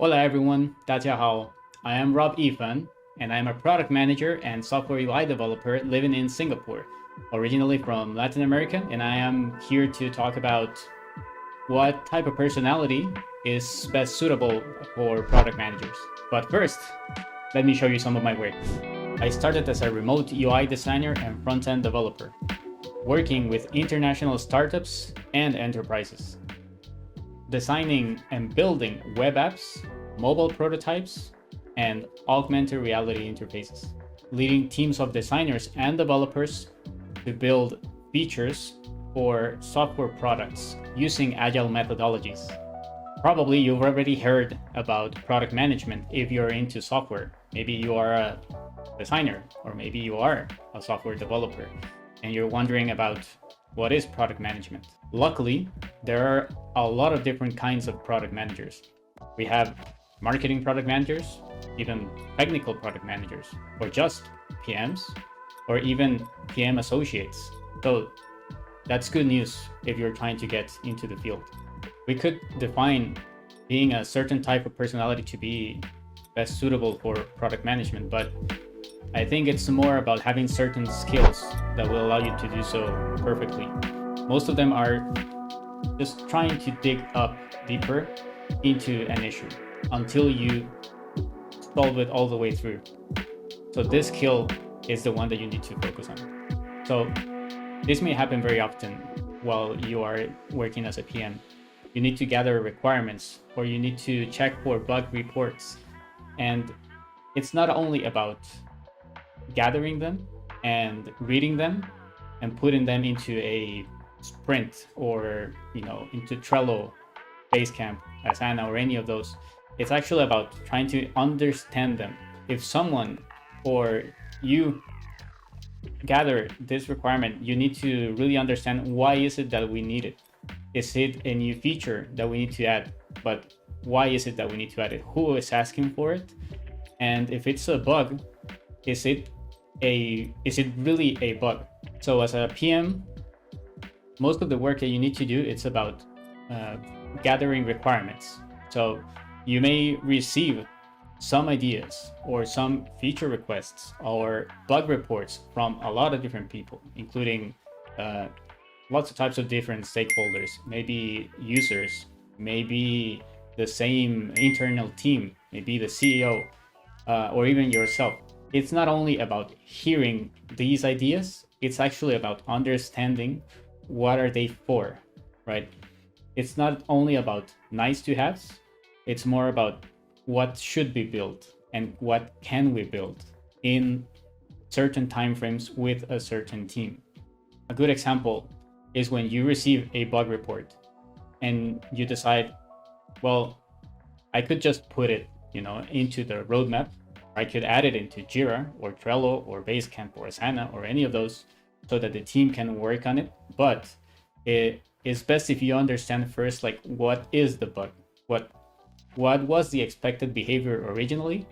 Hola everyone, 大家好. I am Rob Ethan, and I am a product manager and software UI developer living in Singapore, originally from Latin America, and I am here to talk about what type of personality is best suitable for product managers. But first, let me show you some of my work. I started as a remote UI designer and front-end developer, working with international startups and enterprises, designing and building web apps, mobile prototypes, and augmented reality interfaces, leading teams of designers and developers to build features for software products using agile methodologies. Probably you've already heard about product management if you're into software. Maybe you are a designer, or maybe you are a software developer, and you're wondering about what is product management. Luckily, there are a lot of different kinds of product managers. We have marketing product managers, even technical product managers, or just PMs, or even PM associates. So that's good news if you're trying to get into the field. We could define being a certain type of personality to be best suitable for product management, but I think it's more about having certain skills that will allow you to do so perfectly. Most of them are just trying to dig up deeper into an issue until you solve it all the way through. So this skill is the one that you need to focus on. So this may happen very often while you are working as a PM. You need to gather requirements, or you need to check for bug reports. And it's not only about gathering them and reading them and putting them into a sprint, or into Trello, Basecamp, Asana, or any of those. It's actually about trying to understand them. If someone or you gather this requirement, you need to really understand why is it that we need it. Is it a new feature that we need to add? But why is it that we need to add it? Who is asking for it? And if it's a bug, is it really a bug? So as a PM, most of the work that you need to do, it's about gathering requirements. So you may receive some ideas or some feature requests or bug reports from a lot of different people, including lots of types of different stakeholders, maybe users, maybe the same internal team, maybe the CEO, or even yourself. It's not only about hearing these ideas, it's actually about understanding what are they for, right? It's not only about nice to haves, it's more about what should be built and what can we build in certain timeframes with a certain team. A good example is when you receive a bug report and you decide, well, I could just put it, into the roadmap. I could add it into Jira or Trello or Basecamp or Asana or any of those so that the team can work on it. But it is best if you understand first, like, what is the bug? What was the expected behavior originally?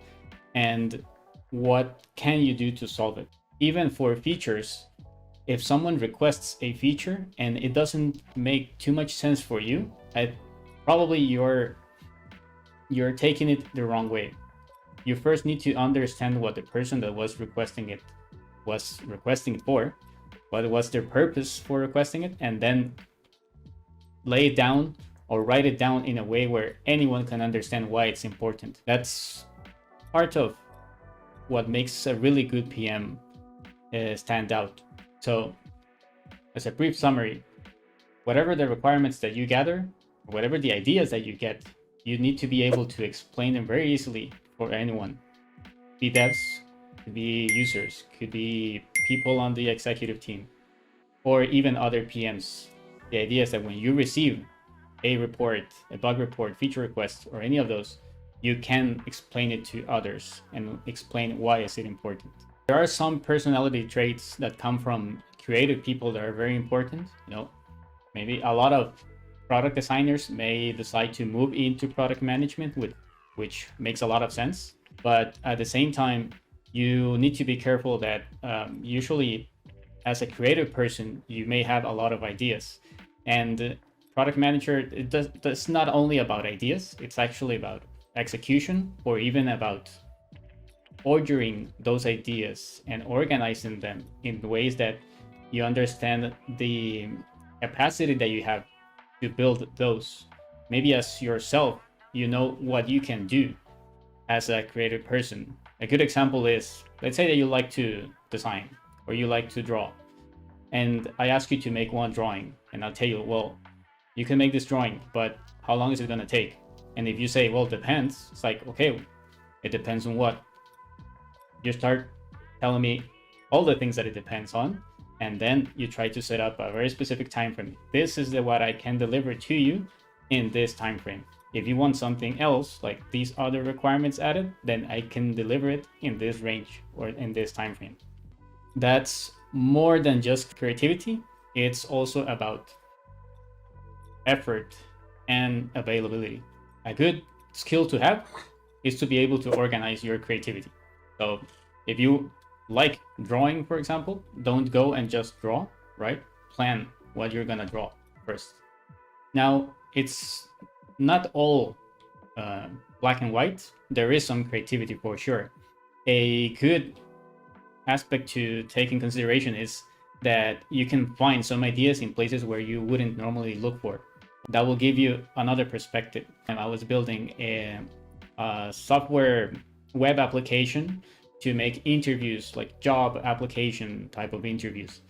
And what can you do to solve it? Even for features, if someone requests a feature and it doesn't make too much sense for you, probably you're taking it the wrong way. You first need to understand what the person that was requesting it for, what was their purpose for requesting it, and then lay it down or write it down in a way where anyone can understand why it's important. That's part of what makes a really good PM stand out. So as a brief summary, whatever the requirements that you gather, whatever the ideas that you get, you need to be able to explain them very easily for anyone. Be devs, could be users, could be people on the executive team, or even other PMs. The idea is that when you receive a report, a bug report, feature request, or any of those, you can explain it to others and explain why is it important. There are some personality traits that come from creative people that are very important. Maybe a lot of product designers may decide to move into product management, which makes a lot of sense. But at the same time, you need to be careful that usually as a creative person, you may have a lot of ideas. And product manager, it's not only about ideas, it's actually about execution, or even about ordering those ideas and organizing them in ways that you understand the capacity that you have to build those. Maybe as yourself, you know what you can do as a creative person. A good example is, let's say that you like to design or you like to draw, and I ask you to make one drawing, and I'll tell you, well, you can make this drawing, but how long is it going to take? And if you say, well, it depends, it's like, okay, it depends on what? You start telling me all the things that it depends on, and then you try to set up a very specific time frame. This is what I can deliver to you in this time frame. If you want something else, like these other requirements added, then I can deliver it in this range or in this time frame. That's more than just creativity. It's also about effort and availability. A good skill to have is to be able to organize your creativity. So if you like drawing, for example, don't go and just draw, right? Plan what you're gonna draw first. Now, it's not all black and white. There is some creativity for sure. A good aspect to take in consideration is that you can find some ideas in places where you wouldn't normally look for. That will give you another perspective. And I was building a software web application to make interviews, like job application type of interviews.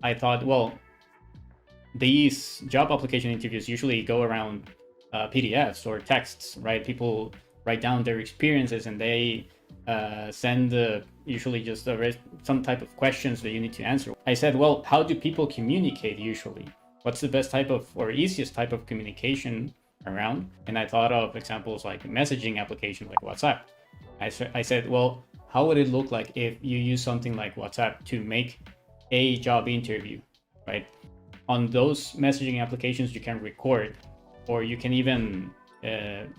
I thought, well, these job application interviews usually go around PDFs or texts, right? People write down their experiences and they send usually just some type of questions that you need to answer. I said, well, how do people communicate usually? What's the best type of or easiest type of communication around? And I thought of examples like messaging application like WhatsApp. I said, well, how would it look like if you use something like WhatsApp to make a job interview, right? On those messaging applications, you can record, or you can even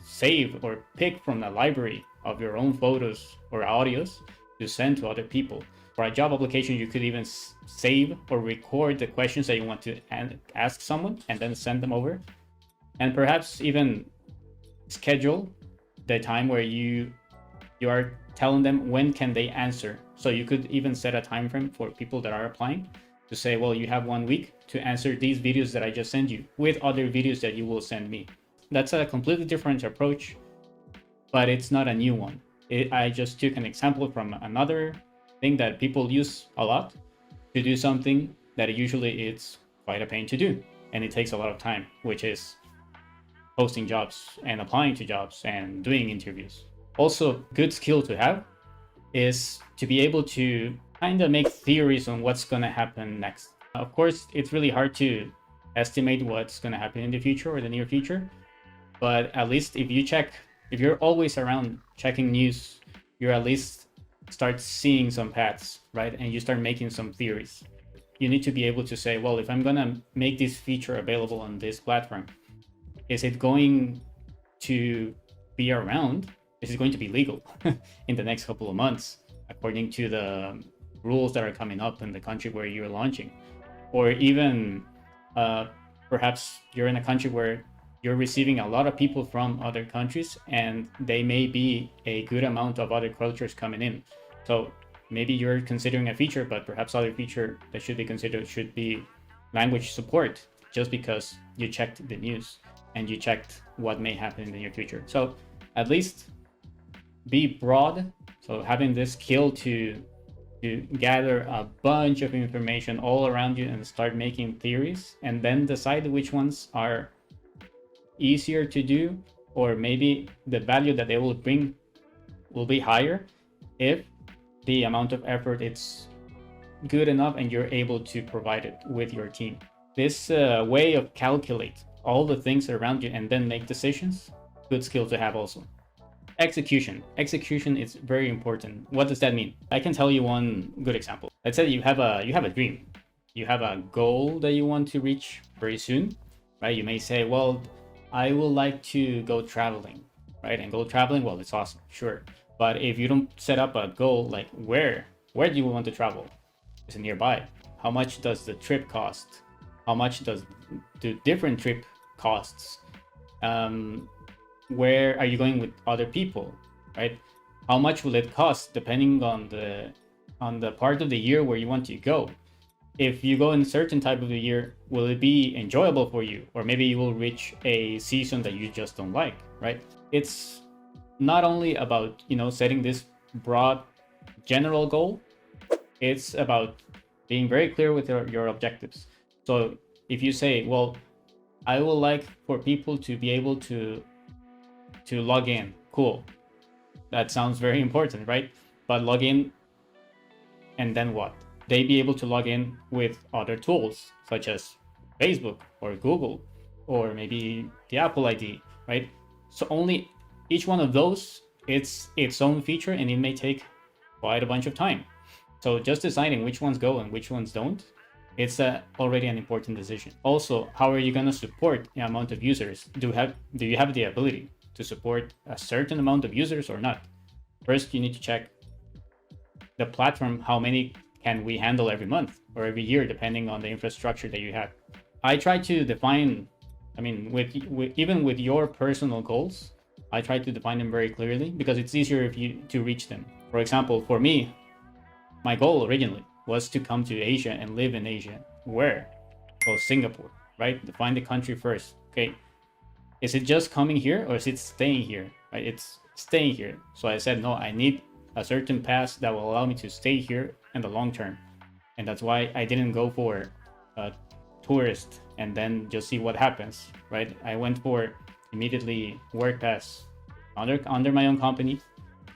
save or pick from a library of your own photos or audios to send to other people. For a job application, you could even save or record the questions that you want to ask someone and then send them over. And perhaps even schedule the time where you are telling them when can they answer. So you could even set a time frame for people that are applying to say, well, you have 1 week to answer these videos that I just sent you with other videos that you will send me. That's a completely different approach, but it's not a new one. I just took an example from another thing that people use a lot to do something that usually it's quite a pain to do. And it takes a lot of time, which is posting jobs and applying to jobs and doing interviews. Also, good skill to have is to be able to kind of make theories on what's going to happen next. Of course, it's really hard to estimate what's going to happen in the future or the near future, but at least if you're always around checking news, you're at least start seeing some paths, right? And you start making some theories. You need to be able to say, well, if I'm going to make this feature available on this platform, is it going to be around? Is it going to be legal in the next couple of months, according to the rules that are coming up in the country where you're launching? Or even perhaps you're in a country where you're receiving a lot of people from other countries and they may be a good amount of other cultures coming in. So maybe you're considering a feature, but perhaps other feature that should be considered should be language support, just because you checked the news and you checked what may happen in the near future. So at least be broad. So having this skill to gather a bunch of information all around you and start making theories, and then decide which ones are easier to do, or maybe the value that they will bring will be higher if the amount of effort it's good enough and you're able to provide it with your team. This way of calculate all the things around you and then make decisions, good skill to have also. Execution is very important. What does that mean? I can tell you one good example. Let's say you have a dream, you have a goal that you want to reach very soon, right? You may say, well, I would like to go traveling, right? And go traveling, well, it's awesome, sure. But if you don't set up a goal, like where do you want to travel? Is it nearby? How much does the trip cost? How much do different trip costs? where are you going with other people, right? How much will it cost depending on the part of the year where you want to go? If you go in a certain type of the year, will it be enjoyable for you? Or maybe you will reach a season that you just don't like, right? It's not only about, setting this broad general goal, it's about being very clear with your objectives. So if you say, well, I would like for people to be able to log in, cool. That sounds very important, right? But log in, and then what? They be able to log in with other tools such as Facebook or Google or maybe the Apple ID, right? So only each one of those, it's its own feature, and it may take quite a bunch of time. So just deciding which ones go and which ones don't, it's already an important decision. Also, how are you going to support the amount of users? Do you have the ability to support a certain amount of users or not? First, you need to check the platform, how many can we handle every month or every year, depending on the infrastructure that you have. I try to define, even with your personal goals, I try to define them very clearly because it's easier if you to reach them. For example, for me, my goal originally was to come to Asia and live in Asia. Where? Well, Singapore, right? Define the country first. Okay, is it just coming here or is it staying here? Right? It's staying here. So I said, no, I need a certain pass that will allow me to stay here in the long term. And that's why I didn't go for a tourist and then just see what happens, right? I went for immediately work pass under my own company,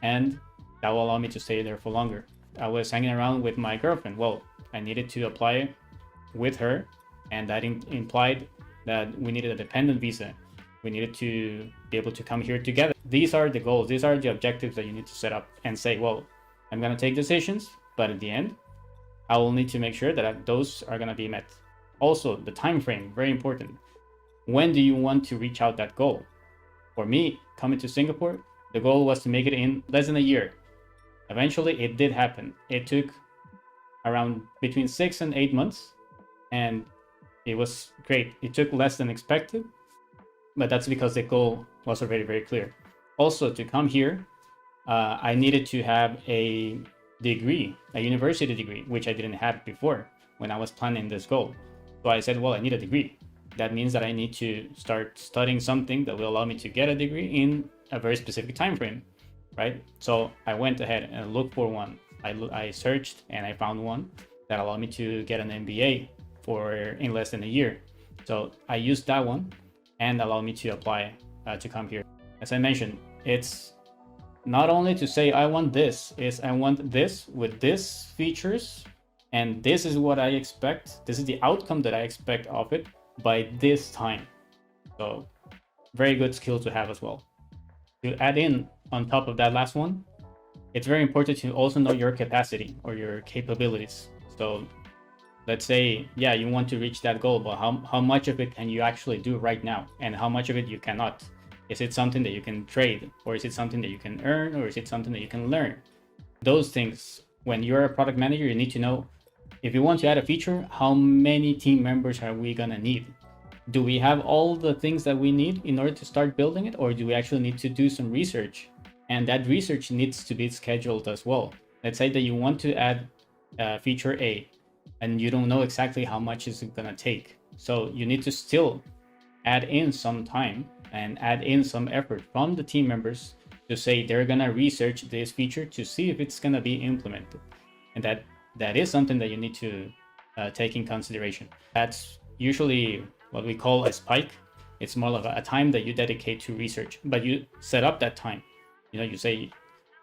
and that will allow me to stay there for longer. I was hanging around with my girlfriend. Well, I needed to apply with her, and that implied that we needed a dependent visa. We needed to be able to come here together. These are the goals. These are the objectives that you need to set up and say, well, I'm going to take decisions, but at the end, I will need to make sure that those are going to be met. Also, the time frame, very important. When do you want to reach out that goal? For me, coming to Singapore, the goal was to make it in less than a year. Eventually, it did happen. It took around between 6 and 8 months, and it was great. It took less than expected, but that's because the goal was already very clear. Also, to come here, I needed to have a degree, a university degree, which I didn't have before when I was planning this goal. So I said, well, I need a degree. That means that I need to start studying something that will allow me to get a degree in a very specific time frame, right? So I went ahead and looked for one. I searched and I found one that allowed me to get an MBA in less than a year. So I used that one and allowed me to apply to come here. As I mentioned, it's not only to say I want this, I want this with these features, and this is what I expect. This is the outcome that I expect of it by this time. So very good skill to have as well. To add in on top of that last one, it's very important to also know your capacity or your capabilities. So let's say, yeah, you want to reach that goal, but how much of it can you actually do right now, and how much of it you cannot? Is it something that you can trade, or is it something that you can earn, or is it something that you can learn? Those things, when you're a product manager, you need to know, if you want to add a feature, how many team members are we gonna need? Do we have all the things that we need in order to start building it, or do we actually need to do some research? And that research needs to be scheduled as well. Let's say that you want to add feature A, and you don't know exactly how much is it gonna take. So you need to still add in some time and add in some effort from the team members to say they're gonna research this feature to see if it's gonna be implemented. And that is something that you need to take in consideration. That's usually what we call a spike. It's more like a time that you dedicate to research, but you set up that time. You say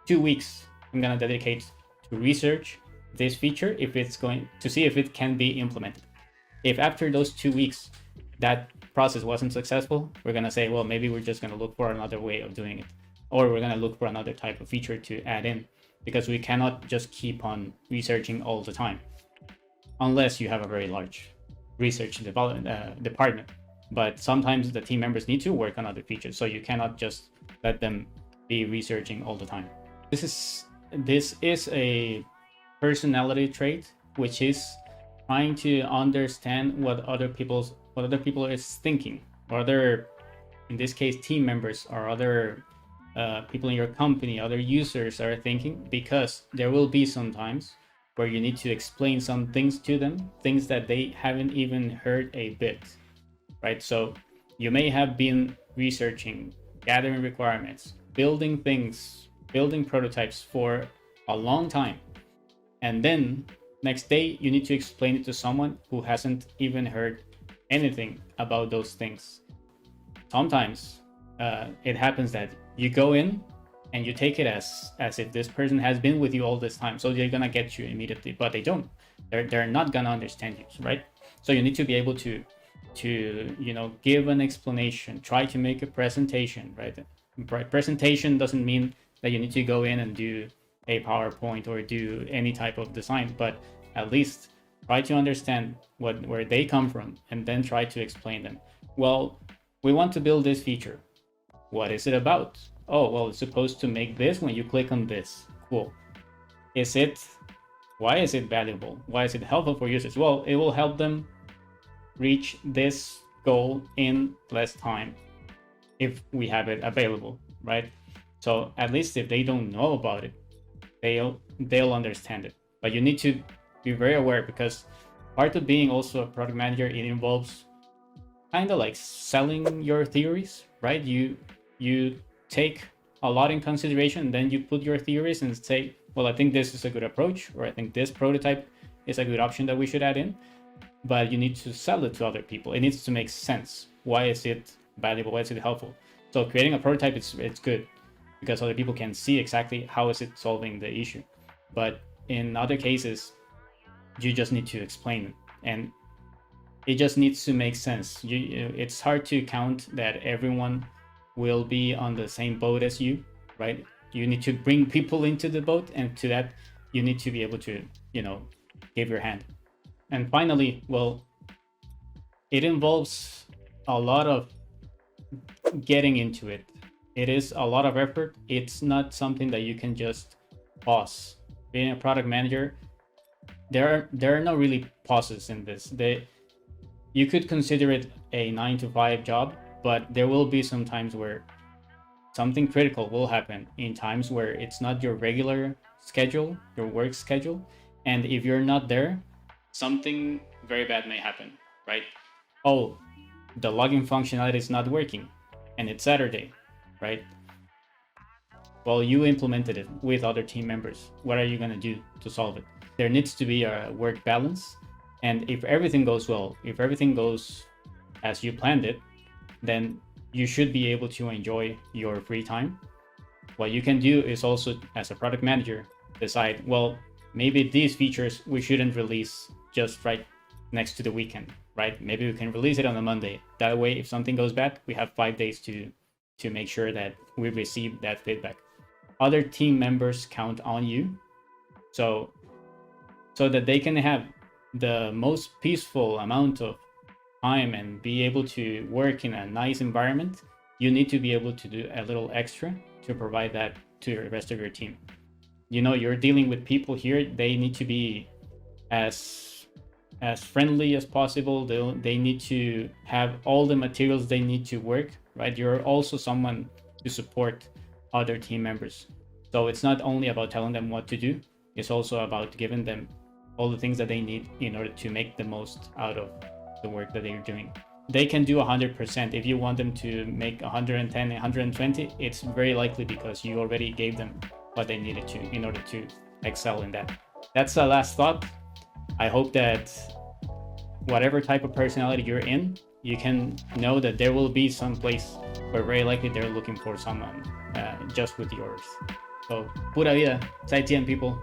2 weeks, I'm gonna dedicate to research this feature if it's going to see if it can be implemented. If after those 2 weeks that process wasn't successful, we're gonna say, well, maybe we're just gonna look for another way of doing it, or we're gonna look for another type of feature to add in, because we cannot just keep on researching all the time, unless you have a very large research development department. But sometimes the team members need to work on other features, so you cannot just let them be researching all the time. This is a personality trait, which is trying to understand what other people is thinking, or other in this case team members or other people in your company, other users are thinking, because there will be some times where you need to explain some things to them, things that they haven't even heard a bit, right? So you may have been researching, gathering requirements, building things, building prototypes for a long time, and then next day you need to explain it to someone who hasn't even heard anything about those things. Sometimes it happens that you go in and you take it as if this person has been with you all this time, so they're gonna get you immediately, but they don't. They're not gonna understand you, right? So you need to be able to give an explanation, try to make a presentation, right? Presentation doesn't mean that you need to go in and do a PowerPoint or do any type of design, but at least try to understand where they come from and then try to explain them. Well, we want to build this feature. What is it about? Oh, well, it's supposed to make this when you click on this. Cool. Why is it valuable? Why is it helpful for users? Well, it will help them reach this goal in less time if we have it available, right? So at least if they don't know about it, they'll understand it. But you need to be very aware, because part of being also a product manager, it involves kind of like selling your theories, right? You take a lot in consideration, and then you put your theories and say, well, I think this is a good approach, or I think this prototype is a good option that we should add in. But you need to sell it to other people. It needs to make sense. Why is it valuable? Why is it helpful? So creating a prototype, it's good because other people can see exactly how is it solving the issue. But in other cases, you just need to explain it, and it just needs to make sense. It's hard to count that everyone will be on the same boat as you, right? You need to bring people into the boat, and to that you need to be able to give your hand. And finally, well, it involves a lot of getting into it. It is a lot of effort. It's not something that you can just pause. Being a product manager, there are no really pauses in this. You could consider it a 9-to-5 job, but there will be some times where something critical will happen, in times where it's not your regular schedule, your work schedule. And if you're not there, something very bad may happen, right? Oh, the login functionality is not working and it's Saturday, right? Well, you implemented it with other team members. What are you going to do to solve it? There needs to be a work balance. And if everything goes well, if everything goes as you planned it, then you should be able to enjoy your free time. What you can do is also, as a product manager, decide, well, maybe these features we shouldn't release just right next to the weekend, right? Maybe we can release it on a Monday. That way, if something goes bad, we have 5 days to make sure that we receive that feedback. Other team members count on you, so that they can have the most peaceful amount of time and be able to work in a nice environment. You need to be able to do a little extra to provide that to the rest of your team. You're dealing with people here. They need to be as friendly as possible. They need to have all the materials they need to work, right? You're also someone to support other team members. So it's not only about telling them what to do, it's also about giving them all the things that they need in order to make the most out of the work that they're doing. They can do 100%. If you want them to make 110, 120, it's very likely because you already gave them what they needed to in order to excel in that. That's the last thought. I hope that whatever type of personality you're in, you can know that there will be some place where very likely they're looking for someone just with yours. So, pura vida. 再见, people.